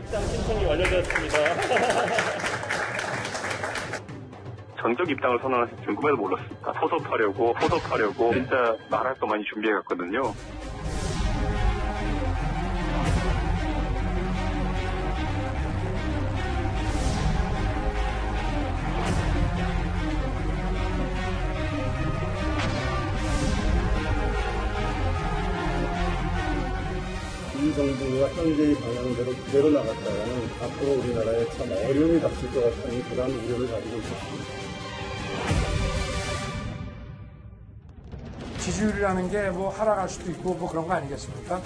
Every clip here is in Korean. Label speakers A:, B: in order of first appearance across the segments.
A: 입당 신청이 완료되었습니다.
B: 전격 입당을 선언하실 줄 꿈에도 몰랐습니다. 포섭하려고 진짜 말할 거 많이 준비해갔거든요.
C: 이 정부가 현재의 방향대로 그대로 나갔다가는 앞으로 우리나라에 참 어려움이 닥칠 것 같다는 그런 우려를 가지고 있었습니다.
D: 지지율이라는 게 뭐 하락할 수도 있고 뭐 그런 거 아니겠습니까?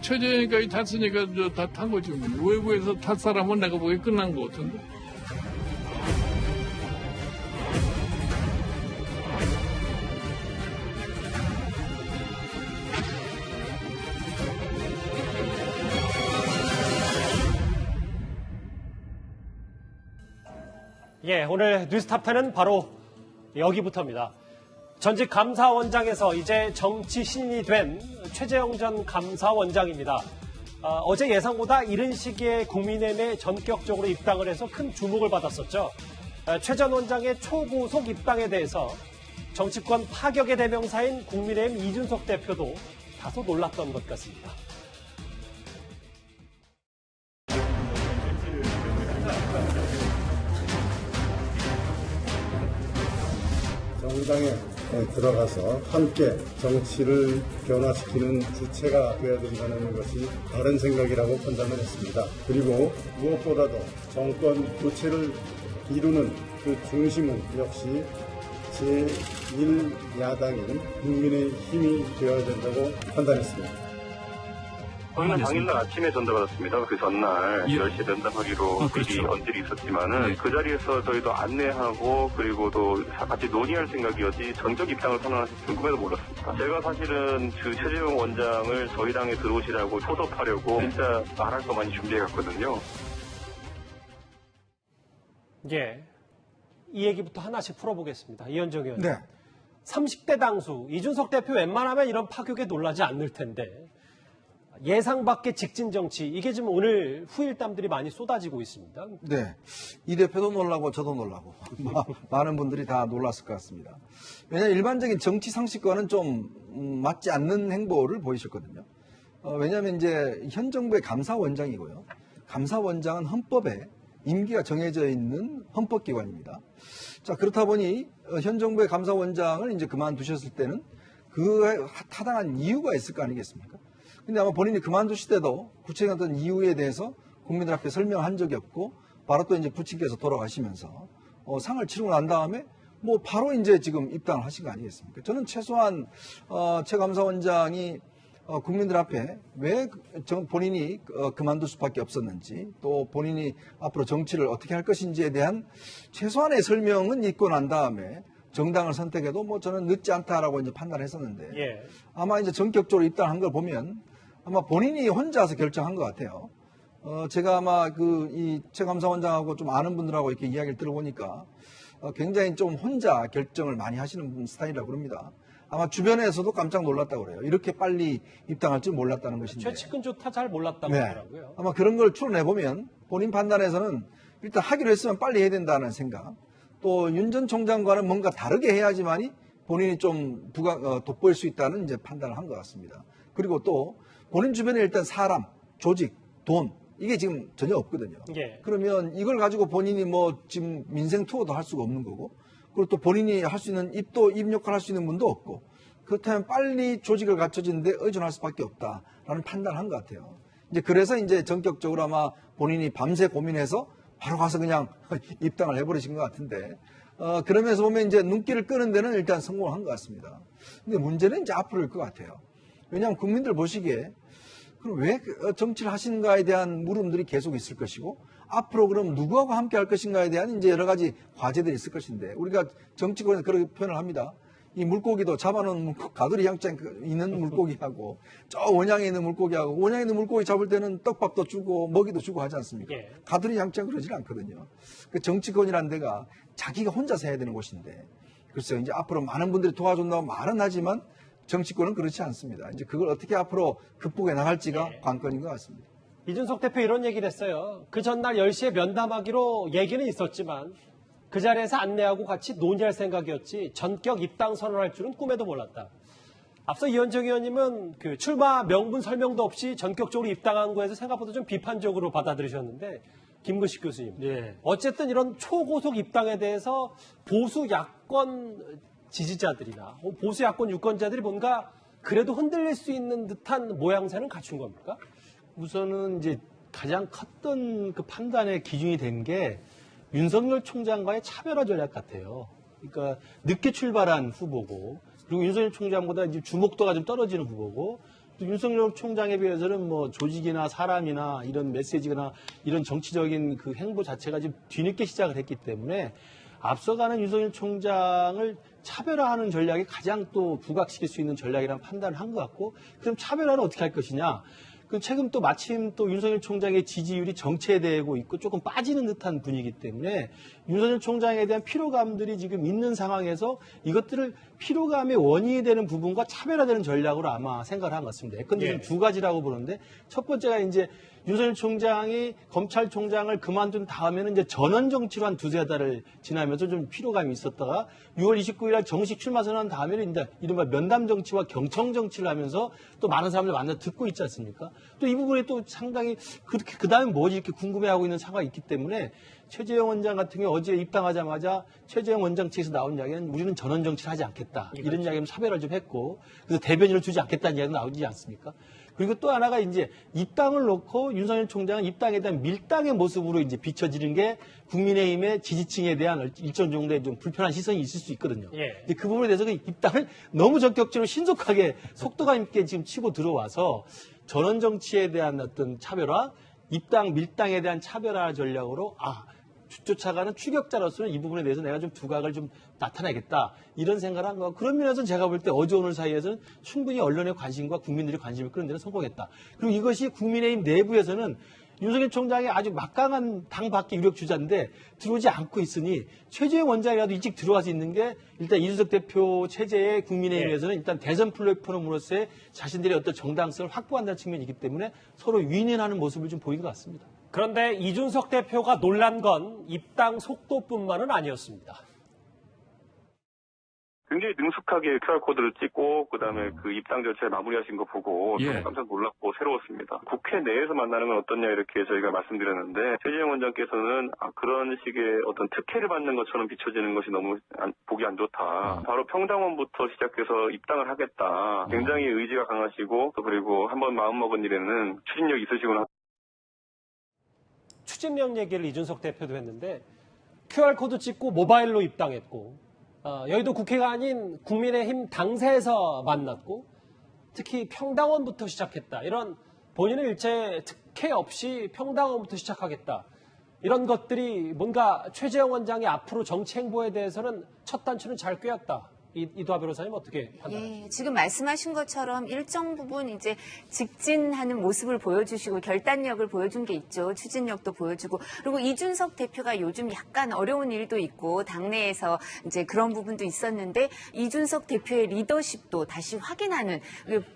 E: 최저임금까지 탔으니까 다 탄 거지. 외부에서 탔 사람은 내가 보기에 끝난 거 같은데.
A: 예, 오늘 뉴스탑10은 바로 여기부터입니다. 전직 감사원장에서 이제 정치 신인이 된 최재형 전 감사원장입니다. 어제 예상보다 이른 시기에 국민의힘에 전격적으로 입당을 해서 큰 주목을 받았었죠. 최 전 원장의 초고속 입당에 대해서 정치권 파격의 대명사인 국민의힘 이준석 대표도 다소 놀랐던 것 같습니다.
C: 정당에 들어가서 함께 정치를 변화시키는 주체가 되어야 된다는 것이 바른 생각이라고 판단을 했습니다. 그리고 무엇보다도 정권 교체를 이루는 그 중심은 역시 제1야당인 국민의 힘이 되어야 된다고 판단했습니다.
B: 저희는 당일날 아침에 전달받았습니다. 그 전날 10시에 전달하기로 미리 언질이 있었지만은 그 자리에서 저희도 안내하고 그리고 또 같이 논의할 생각이었지 전격 입당을 선언하실 줄 꿈에도 몰랐습니다. 제가 사실은 그 최재형 원장을 저희 당에 들어오시라고 포섭하려고 진짜 말할 거 많이 준비해갔거든요.
A: 예, 이 얘기부터 하나씩 풀어보겠습니다. 이현정 의원님.
D: 네.
A: 30대 당수, 이준석 대표 웬만하면 이런 파격에 놀라지 않을 텐데 예상 밖의 직진 정치, 이게 지금 오늘 후일담들이 많이 쏟아지고 있습니다.
F: 네. 이 대표도 놀라고 저도 놀라고 많은 분들이 다 놀랐을 것 같습니다. 왜냐하면 일반적인 정치 상식과는 좀 맞지 않는 행보를 보이셨거든요. 왜냐하면 이제 현 정부의 감사원장이고요. 감사원장은 헌법에 임기가 정해져 있는 헌법기관입니다. 자, 그렇다 보니 현 정부의 감사원장을 이제 그만두셨을 때는 그 타당한 이유가 있을 거 아니겠습니까? 근데 아마 본인이 그만두실 때도 구체적인 어떤 이유에 대해서 국민들 앞에 설명한 적이 없고 바로 또 이제 부친께서 돌아가시면서 상을 치르고 난 다음에 뭐 바로 이제 지금 입당을 하신 거 아니겠습니까? 저는 최소한 최 감사원장이 국민들 앞에 왜 본인이 그만둘 수밖에 없었는지 또 본인이 앞으로 정치를 어떻게 할 것인지에 대한 최소한의 설명은 있고 난 다음에 정당을 선택해도 뭐 저는 늦지 않다라고 이제 판단했었는데
A: 예.
F: 아마 이제 전격적으로 입당한 걸 보면 아마 본인이 혼자서 결정한 것 같아요. 제가 아마 이 최 감사원장하고 좀 아는 분들하고 이렇게 이야기를 들어보니까 굉장히 좀 혼자 결정을 많이 하시는 스타일이라고 그럽니다. 아마 주변에서도 깜짝 놀랐다고 그래요. 이렇게 빨리 입당할 줄 몰랐다는 것인데.
A: 최측근조차 잘 몰랐다고
F: 네.
A: 하더라고요.
F: 아마 그런 걸 추론해보면 본인 판단에서는 일단 하기로 했으면 빨리 해야 된다는 생각. 또 윤 전 총장과는 뭔가 다르게 해야지만이 본인이 좀 돋보일 수 있다는 이제 판단을 한 것 같습니다. 그리고 또 본인 주변에 일단 사람, 조직, 돈 이게 지금 전혀 없거든요.
A: 예.
F: 그러면 이걸 가지고 본인이 뭐 지금 민생 투어도 할 수가 없는 거고 그리고 또 본인이 할 수 있는 입 역할을 할 수 있는 분도 없고 그렇다면 빨리 조직을 갖춰지는데 의존할 수밖에 없다라는 판단을 한 것 같아요. 이제 그래서 이제 전격적으로 아마 본인이 밤새 고민해서 바로 가서 그냥 입당을 해버리신 것 같은데 그러면서 보면 이제 눈길을 끄는 데는 일단 성공한 것 같습니다. 근데 문제는 이제 앞으로일 것 같아요. 왜냐하면 국민들 보시기에 그럼 왜 정치를 하시는가에 대한 물음들이 계속 있을 것이고 앞으로 그럼 누구하고 함께 할 것인가에 대한 이제 여러 가지 과제들이 있을 것인데 우리가 정치권에서 그렇게 표현을 합니다. 이 물고기도 잡아놓은 가두리 양장 있는 물고기하고 저 원양에 있는 물고기하고 원양에 있는 물고기 잡을 때는 떡밥도 주고 먹이도 주고 하지 않습니까?
A: 예.
F: 가두리 양장 그러질 않거든요. 그 정치권이라는 데가 자기가 혼자서 해야 되는 곳인데 글쎄요 이제 앞으로 많은 분들이 도와준다고 말은 하지만 정치권은 그렇지 않습니다. 이제 그걸 어떻게 앞으로 극복해 나갈지가 관건인 것 같습니다.
A: 이준석 대표 이런 얘기를 했어요. 그 전날 10시에 면담하기로 얘기는 있었지만 그 자리에서 안내하고 같이 논의할 생각이었지 전격 입당 선언할 줄은 꿈에도 몰랐다. 앞서 이현정 의원님은 그 출마 명분 설명도 없이 전격적으로 입당한 거에서 생각보다 좀 비판적으로 받아들이셨는데 김근식 교수님. 어쨌든 이런 초고속 입당에 대해서 보수 야권 지지자들이나 보수 야권 유권자들이 뭔가 그래도 흔들릴 수 있는 듯한 모양새는 갖춘 겁니까?
G: 우선은 이제 가장 컸던 그 판단의 기준이 된 게 윤석열 총장과의 차별화 전략 같아요. 그러니까 늦게 출발한 후보고, 그리고 윤석열 총장보다 이제 주목도가 좀 떨어지는 후보고, 또 윤석열 총장에 비해서는 뭐 조직이나 사람이나 이런 메시지나 이런 정치적인 그 행보 자체가 좀 뒤늦게 시작을 했기 때문에 앞서가는 윤석열 총장을 차별화하는 전략이 가장 또 부각시킬 수 있는 전략이라는 판단을 한 것 같고, 그럼 차별화는 어떻게 할 것이냐? 그 최근 또 마침 또 윤석열 총장의 지지율이 정체되고 있고 조금 빠지는 듯한 분위기 때문에 윤석열 총장에 대한 피로감들이 지금 있는 상황에서 이것들을 피로감의 원인이 되는 부분과 차별화되는 전략으로 아마 생각을 한 것 같습니다. 예컨대 두 가지라고 보는데 첫 번째가 이제 윤석열 총장이 검찰총장을 그만둔 다음에는 이제 전원 정치로 한 두세 달을 지나면서 좀 피로감이 있었다가 6월 29일 날 정식 출마 선언한 다음에는 이제 이른바 면담 정치와 경청 정치를 하면서 또 많은 사람들 만나 듣고 있지 않습니까? 또 이 부분에 또 상당히 그렇게 그 다음에 뭐지 이렇게 궁금해하고 있는 상황이 있기 때문에 최재형 원장 같은 경우 어제 입당하자마자 최재형 원장 측에서 나온 이야기는 우리는 전원 정치를 하지 않겠다. 이런 이야기는 차별을 좀 했고 그래서 대변인을 두지 않겠다는 이야기가 나오지 않습니까? 그리고 또 하나가 이제 입당을 놓고 윤석열 총장은 입당에 대한 밀당의 모습으로 이제 비춰지는 게 국민의힘의 지지층에 대한 일정 정도의 좀 불편한 시선이 있을 수 있거든요. 근데 그 부분에 대해서 그 입당을 너무 적극적으로 신속하게 속도감 있게 지금 치고 들어와서 전원 정치에 대한 어떤 차별화, 입당, 밀당에 대한 차별화 전략으로 쫓아가는 추격자로서는 이 부분에 대해서 내가 좀 두각을 좀 나타내겠다 이런 생각을 한 거고 그런 면에서 제가 볼 때 어제 오늘 사이에서는 충분히 언론의 관심과 국민들의 관심을 끌는 데는 성공했다. 그리고 이것이 국민의힘 내부에서는 윤석열 총장이 아주 막강한 당 밖의 유력 주자인데 들어오지 않고 있으니 최재형 원장이라도 일찍 들어와서 있는 게 일단 이준석 대표 체제의 국민의힘에서는 일단 대선 플랫폼으로서의 자신들의 어떤 정당성을 확보한다는 측면이기 때문에 서로 윈윈하는 모습을 좀 보인 것 같습니다.
A: 그런데 이준석 대표가 놀란 건 입당 속도뿐만은 아니었습니다.
B: 굉장히 능숙하게 QR코드를 찍고 그다음에 그 입당 절차를 마무리하신 거 보고 정말 깜짝 놀랐고 새로웠습니다. 국회 내에서 만나는 건 어떠냐 이렇게 저희가 말씀드렸는데 최재형 원장께서는 그런 식의 어떤 특혜를 받는 것처럼 비춰지는 것이 너무 보기 안 좋다. 바로 평당원부터 시작해서 입당을 하겠다. 굉장히 의지가 강하시고 또 그리고 한번 마음먹은 일에는 추진력이 있으시구나.
A: 추진력 얘기를 이준석 대표도 했는데 QR코드 찍고 모바일로 입당했고 여의도 국회가 아닌 국민의힘 당사에서 만났고 특히 평당원부터 시작했다. 이런 본인의 일체 특혜 없이 평당원부터 시작하겠다. 이런 것들이 뭔가 최재형 원장이 앞으로 정치 행보에 대해서는 첫 단추는 잘 꿰었다. 이도하 변호사님 어떻게 판단하십니까?
H: 예, 지금 말씀하신 것처럼 일정 부분 이제 직진하는 모습을 보여주시고 결단력을 보여준 게 있죠. 추진력도 보여주고 그리고 이준석 대표가 요즘 약간 어려운 일도 있고 당내에서 이제 그런 부분도 있었는데 이준석 대표의 리더십도 다시 확인하는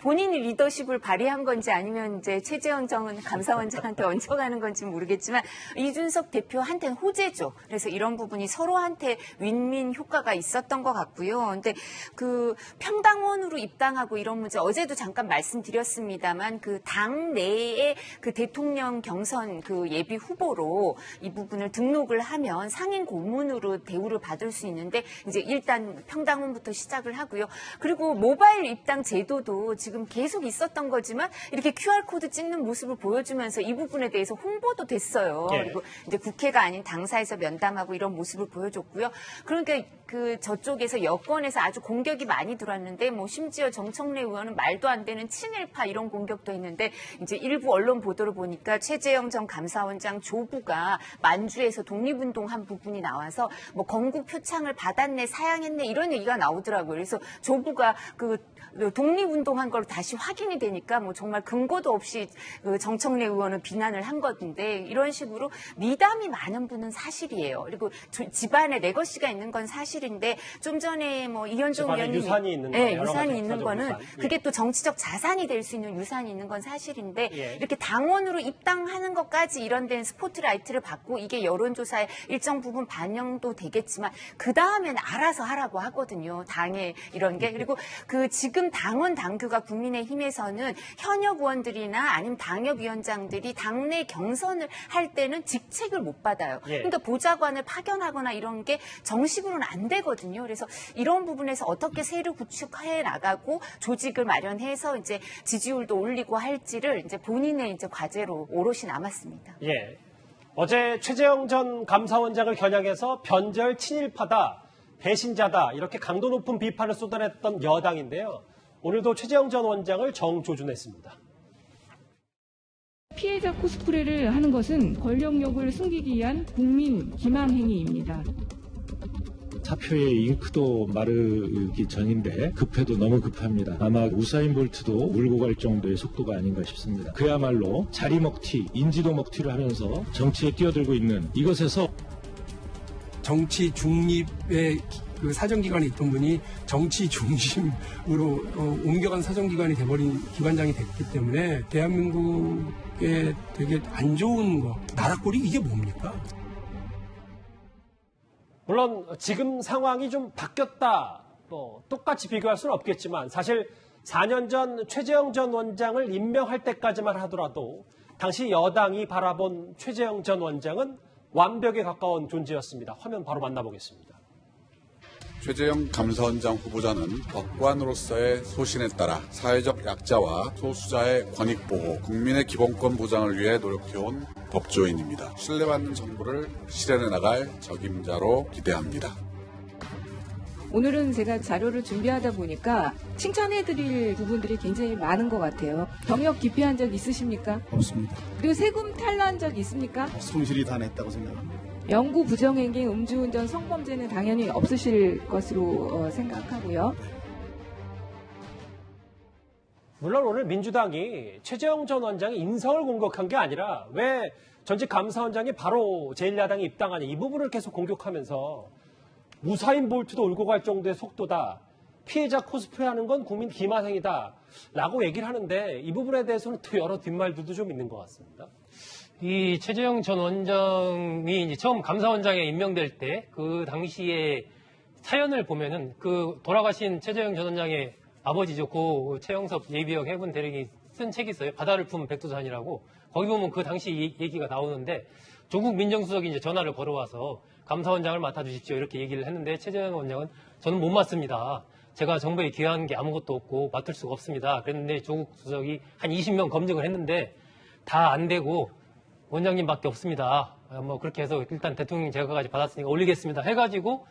H: 본인이 리더십을 발휘한 건지 아니면 이제 최재형 감사원장한테 얹혀가는 건지 모르겠지만 이준석 대표한테는 호재죠. 그래서 이런 부분이 서로한테 윈윈 효과가 있었던 것 같고요. 근데 그 평당원으로 입당하고 이런 문제 어제도 잠깐 말씀드렸습니다만 그 당 내에 그 대통령 경선 그 예비 후보로 이 부분을 등록을 하면 상임 고문으로 대우를 받을 수 있는데 이제 일단 평당원부터 시작을 하고요. 그리고 모바일 입당 제도도 지금 계속 있었던 거지만 이렇게 QR코드 찍는 모습을 보여주면서 이 부분에 대해서 홍보도 됐어요. 그리고 이제 국회가 아닌 당사에서 면담하고 이런 모습을 보여줬고요. 그러니까 그 저쪽에서 여권에서 아주 공격이 많이 들어왔는데 뭐 심지어 정청래 의원은 말도 안 되는 친일파 이런 공격도 했는데 이제 일부 언론 보도를 보니까 최재형 전 감사원장 조부가 만주에서 독립운동한 부분이 나와서 뭐 건국 표창을 받았네 사양했네 이런 얘기가 나오더라고요. 그래서 조부가 그 독립운동한 걸 다시 확인이 되니까 뭐 정말 근거도 없이 그 정청래 의원을 비난을 한 건데 이런 식으로 미담이 많은 분은 사실이에요. 그리고 집안에 레거시가 있는 건 사실인데 좀 전에 뭐 이현종
A: 집안에
H: 의원님이
A: 유산이 있는
H: 네,
A: 여러
H: 유산이
A: 가지
H: 있는
A: 가족
H: 거는
A: 유산.
H: 그게 또 정치적 자산이 될 수 있는 유산이 있는 건 사실인데
A: 예.
H: 이렇게 당원으로 입당하는 것까지 이런 데는 스포트라이트를 받고 이게 여론조사에 일정 부분 반영도 되겠지만 그 다음엔 알아서 하라고 하거든요. 당에 이런 게. 그리고 그 지금 당원 당규가 국민의힘에서는 현역 의원들이나 아니면 당협위원장들이 당내 경선을 할 때는 직책을 못 받아요.
A: 예.
H: 그러니까 보좌관을 파견하거나 이런 게 정식으로는 안 되거든요. 그래서 이런 부분에서 어떻게 세를 구축해 나가고 조직을 마련해서 이제 지지율도 올리고 할지를 이제 본인의 이제 과제로 오롯이 남았습니다.
A: 예. 어제 최재형 전 감사원장을 겨냥해서 변절 친일파다, 배신자다 이렇게 강도 높은 비판을 쏟아냈던 여당인데요. 오늘도 최재형 전 원장을 정조준했습니다.
I: 피해자 코스프레를 하는 것은 권력욕을 숨기기 위한 국민 기만 행위입니다.
J: 사표의 잉크도 마르기 전인데 급해도 너무 급합니다. 아마 우사인 볼트도 울고 갈 정도의 속도가 아닌가 싶습니다. 그야말로 자리 먹튀, 인지도 먹튀를 하면서 정치에 뛰어들고 있는 이것에서
D: 정치 중립의 그 사정기관에 있던 분이 정치 중심으로 옮겨간 사정기관이 돼버린 기관장이 됐기 때문에 대한민국에 되게 안 좋은 거, 나라꼴이 이게 뭡니까?
A: 물론 지금 상황이 좀 바뀌었다, 똑같이 비교할 수는 없겠지만 사실 4년 전 최재형 전 원장을 임명할 때까지만 하더라도 당시 여당이 바라본 최재형 전 원장은 완벽에 가까운 존재였습니다. 화면 바로 만나보겠습니다.
K: 최재형 감사원장 후보자는 법관으로서의 소신에 따라 사회적 약자와 소수자의 권익보호, 국민의 기본권 보장을 위해 노력해온 법조인입니다. 신뢰받는 정부를 실현해 나갈 적임자로 기대합니다.
I: 오늘은 제가 자료를 준비하다 보니까 칭찬해드릴 부분들이 굉장히 많은 것 같아요. 경력 기피한 적 있으십니까?
C: 없습니다.
I: 그리고 세금 탈루한 적 있습니까?
C: 성실히 다 냈다고 생각합니다.
I: 영구 부정행위, 음주운전, 성범죄는 당연히 없으실 것으로 생각하고요.
A: 물론 오늘 민주당이 최재형 전 원장의 인성을 공격한 게 아니라 왜 전직 감사원장이 바로 제1야당에 입당하냐 이 부분을 계속 공격하면서 우사인 볼트도 울고 갈 정도의 속도다. 피해자 코스프레하는 건 국민 기만행위다. 라고 얘기를 하는데 이 부분에 대해서는 또 여러 뒷말들도 좀 있는 것 같습니다.
L: 이 최재형 전 원장이 이제 처음 감사원장에 임명될 때 그 당시에 사연을 보면은 그 돌아가신 최재형 전 원장의 아버지죠. 고 최영섭 예비역 해군 대령이 쓴 책이 있어요. 바다를 품은 백두산이라고. 거기 보면 그 당시 얘기가 나오는데 조국 민정수석이 이제 전화를 걸어와서 감사원장을 맡아주십시오. 이렇게 얘기를 했는데 최재형 원장은 저는 못 맡습니다. 제가 정부에 기여한 게 아무것도 없고 맡을 수가 없습니다. 그랬는데 조국 수석이 한 20명 검증을 했는데 다 안 되고 원장님밖에 없습니다. 뭐 그렇게 해서 일단 대통령 제가까지 받았으니까 올리겠습니다. 해가지고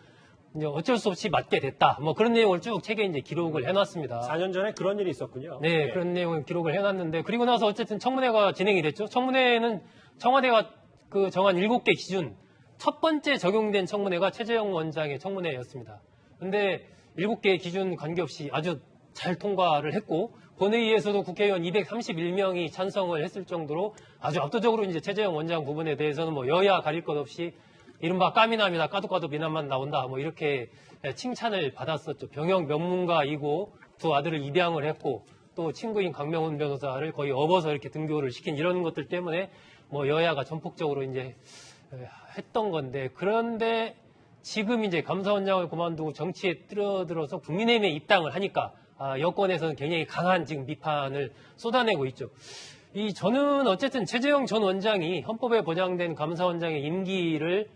L: 이제 어쩔 수 없이 맡게 됐다. 뭐 그런 내용을 쭉 책에 이제 기록을 해놨습니다.
A: 4년 전에 그런 일이 있었군요.
L: 네, 그런 내용을 기록을 해놨는데 그리고 나서 어쨌든 청문회가 진행이 됐죠. 청문회는 청와대가 그 정한 7개 기준 첫 번째 적용된 청문회가 최재형 원장의 청문회였습니다. 근데 7개의 기준 관계없이 아주 잘 통과를 했고 본회의에서도 국회의원 231명이 찬성을 했을 정도로 아주 압도적으로 이제 최재형 원장 부분에 대해서는 뭐 여야 가릴 것 없이 이른바 까미남이나 까도까도 미남만 나온다 뭐 이렇게 칭찬을 받았었죠. 병역 명문가이고 두 아들을 입양을 했고 또 친구인 강명훈 변호사를 거의 업어서 이렇게 등교를 시킨 이런 것들 때문에 뭐 여야가 전폭적으로 이제 했던 건데 그런데 지금 이제 감사원장을 그만두고 정치에 뛰어들어서 국민의힘에 입당을 하니까 여권에서는 굉장히 강한 지금 비판을 쏟아내고 있죠. 저는 어쨌든 최재형 전 원장이 헌법에 보장된 감사원장의 임기를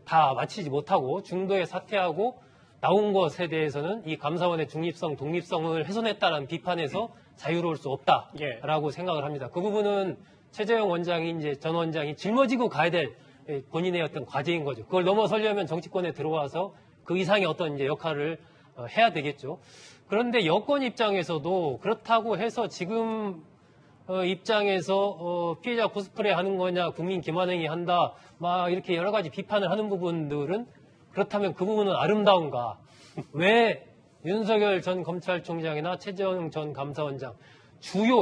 L: 다 마치지 못하고 중도에 사퇴하고 나온 것에 대해서는 이 감사원의 중립성, 독립성을 훼손했다는 비판에서 자유로울 수 없다라고 생각을 합니다. 그 부분은 최재형 원장이 이제 전 원장이 짊어지고 가야 될 본인의 어떤 과제인 거죠. 그걸 넘어서려면 정치권에 들어와서 그 이상의 어떤 이제 역할을 해야 되겠죠. 그런데 여권 입장에서도 그렇다고 해서 지금 입장에서 피해자 코스프레 하는 거냐, 국민 기만행위 한다, 막 이렇게 여러 가지 비판을 하는 부분들은 그렇다면 그 부분은 아름다운가? 왜 윤석열 전 검찰총장이나 최재형 전 감사원장,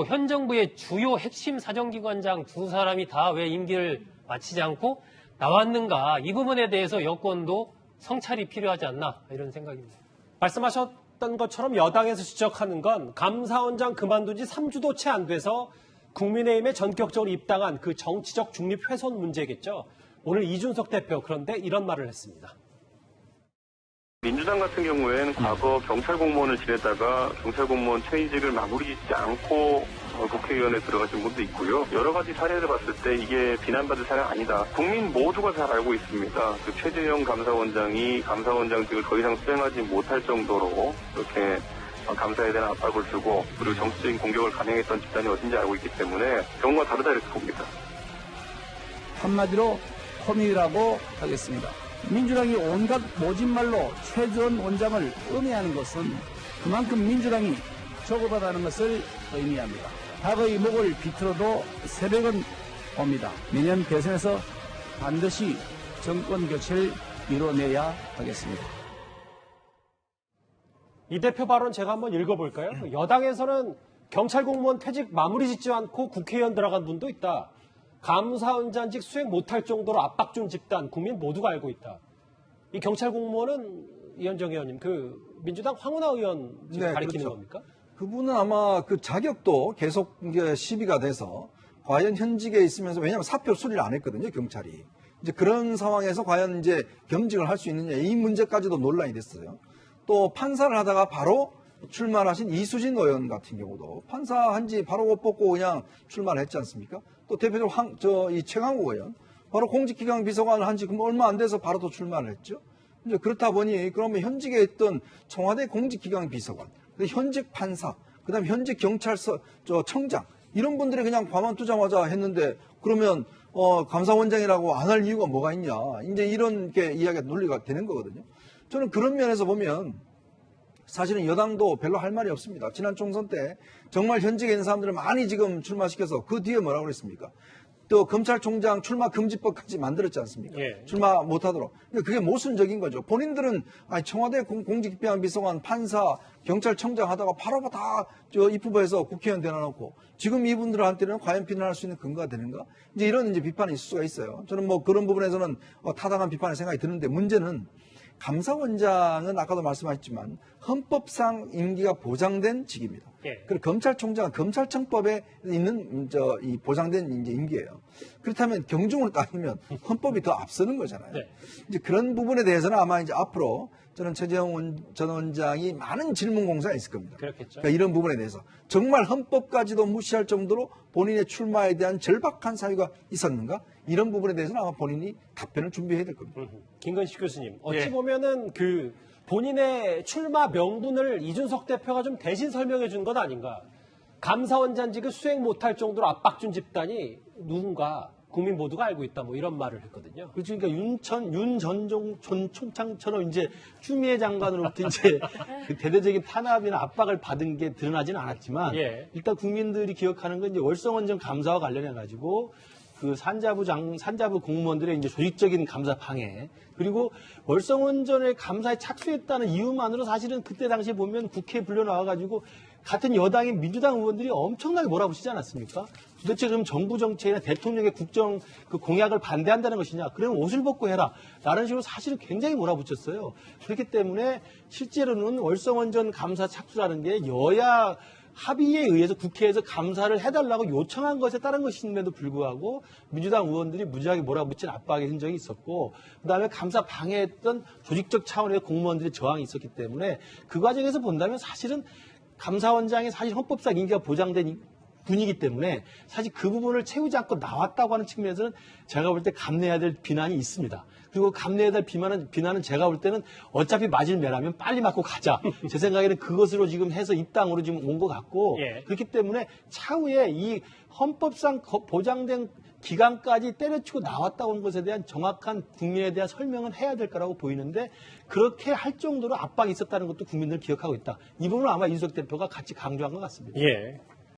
L: 현 정부의 주요 핵심 사정기관장 두 사람이 다 왜 임기를 마치지 않고 나왔는가? 이 부분에 대해서 여권도 성찰이 필요하지 않나 이런 생각입니다.
A: 말씀하셨던 것처럼 여당에서 지적하는 건 감사원장 그만둔 지 3주도 채 안 돼서 국민의힘에 전격적으로 입당한 그 정치적 중립 훼손 문제겠죠. 오늘 이준석 대표 그런데 이런 말을 했습니다.
B: 민주당 같은 경우에는 과거 경찰 공무원을 지냈다가 경찰 공무원 퇴직을 마무리 짓지 않고 국회의원에 들어가신 분도 있고요. 여러 가지 사례를 봤을 때 이게 비난받을 사례가 아니다. 국민 모두가 잘 알고 있습니다. 그 최재형 감사원장이 감사원장직을 더 이상 수행하지 못할 정도로 이렇게 감사에 대한 압박을 주고 그리고 정치적인 공격을 감행했던 집단이 어딘지 알고 있기 때문에 경우가 다르다 이렇게 봅니다.
M: 한마디로 호미라고 하겠습니다. 민주당이 온갖 모진말로 최전 원장을 음해하는 것은 그만큼 민주당이 저거받다는 것을 의미합니다. 닭의 목을 비틀어도 새벽은 옵니다. 내년 대선에서 반드시 정권 교체를 이뤄내야 하겠습니다.
A: 이 대표 발언 제가 한번 읽어볼까요? 여당에서는 경찰 공무원 퇴직 마무리 짓지 않고 국회의원 들어간 분도 있다. 감사원장직 수행 못할 정도로 압박 준 집단, 국민 모두가 알고 있다. 이 경찰 공무원은 이현정 의원님, 그 민주당 황운하 의원 지금 가리키는
F: 그렇죠.
A: 겁니까?
F: 그분은 아마 그 자격도 계속 이게 시비가 돼서 과연 현직에 있으면서 왜냐하면 사표 수리를 안 했거든요, 경찰이. 이제 그런 상황에서 과연 이제 겸직을 할 수 있느냐 이 문제까지도 논란이 됐어요. 또 판사를 하다가 바로 출마하신 이수진 의원 같은 경우도 판사한 지 바로 옷 벗고 그냥 출마를 했지 않습니까? 또 대표적으로 이 최강욱 의원 바로 공직기강 비서관을 한 지 얼마 안 돼서 바로 또 출마를 했죠. 이제 그렇다 보니 그러면 현직에 있던 청와대 공직기강 비서관, 현직 판사, 그다음에 현직 경찰서 청장 이런 분들이 그냥 과만두자마자 했는데 그러면 감사원장이라고 안 할 이유가 뭐가 있냐? 이제 이런 게 이야기가 논리가 되는 거거든요. 저는 그런 면에서 보면 사실은 여당도 별로 할 말이 없습니다. 지난 총선 때 정말 현직에 있는 사람들을 많이 지금 출마시켜서 그 뒤에 뭐라고 그랬습니까? 또 검찰총장 출마 금지법까지 만들었지 않습니까?
A: 예.
F: 출마 못하도록. 근데 그게 모순적인 거죠. 본인들은 청와대 공직기강 비서관, 판사, 경찰청장 하다가 바로 다 입후보에서 국회의원 되놔놓고 지금 이분들한테는 과연 비난할 수 있는 근거가 되는가? 이제 이런 이제 비판이 있을 수가 있어요. 저는 뭐 그런 부분에서는 타당한 비판의 생각이 드는데 문제는 감사원장은 아까도 말씀하셨지만 헌법상 임기가 보장된 직입니다.
A: 예.
F: 그리고 검찰총장은 검찰청법에 있는 이 보장된 이제 임기예요. 그렇다면 경중을 따지면 헌법이 더 앞서는 거잖아요.
A: 네.
F: 이제 그런 부분에 대해서는 아마 이제 앞으로 저는 최재형 전 원장이 많은 질문 공사가 있을 겁니다.
A: 그렇겠죠.
F: 그러니까 이런 부분에 대해서 정말 헌법까지도 무시할 정도로 본인의 출마에 대한 절박한 사유가 있었는가? 이런 부분에 대해서는 아마 본인이 답변을 준비해야 될 겁니다.
A: 김건식 교수님, 어찌
G: 예.
A: 보면은 그 본인의 출마 명분을 이준석 대표가 좀 대신 설명해 준 건 아닌가? 감사원장직을 수행 못할 정도로 압박 준 집단이 누군가 국민 모두가 알고 있다, 뭐 이런 말을 했거든요.
G: 그러니까 윤 전 총장처럼 이제 추미애 장관으로부터 이제 그 대대적인 탄압이나 압박을 받은 게 드러나지는 않았지만
A: 예.
G: 일단 국민들이 기억하는 건 이제 월성원전 감사와 관련해 가지고 그 산자부 공무원들의 이제 조직적인 감사 방해 그리고 월성원전의 감사에 착수했다는 이유만으로 사실은 그때 당시에 보면 국회에 불려 나와 가지고 같은 여당의 민주당 의원들이 엄청나게 몰아붙이지 않았습니까? 도대체 그럼 정부 정책이나 대통령의 국정 그 공약을 반대한다는 것이냐? 그러면 옷을 벗고 해라. 라는 식으로 사실은 굉장히 몰아붙였어요. 그렇기 때문에 실제로는 월성원전 감사 착수라는 게 여야 합의에 의해서 국회에서 감사를 해달라고 요청한 것에 따른 것임에도 불구하고 민주당 의원들이 무지하게 몰아붙인 압박의 흔적이 있었고 그다음에 감사 방해했던 조직적 차원의 공무원들의 저항이 있었기 때문에 그 과정에서 본다면 사실은 감사원장이 사실 헌법상 임기가 보장된 분이기 때문에 사실 그 부분을 채우지 않고 나왔다고 하는 측면에서는 제가 볼 때 감내해야 될 비난이 있습니다. 그리고 감내해야 될 비난은 제가 볼 때는 어차피 맞을 매라면 빨리 맞고 가자. 제 생각에는 그것으로 지금 해서 입당으로 지금 온 것 같고
A: 예.
G: 그렇기 때문에 차후에 이 헌법상 보장된 기간까지 때려치고 나왔다고 하는 것에 대한 정확한 국민에 대한 설명은 해야 될 거라고 보이는데 그렇게 할 정도로 압박이 있었다는 것도 국민들 기억하고 있다. 이 부분은 아마 이준석 대표가 같이 강조한 것 같습니다.
A: 예.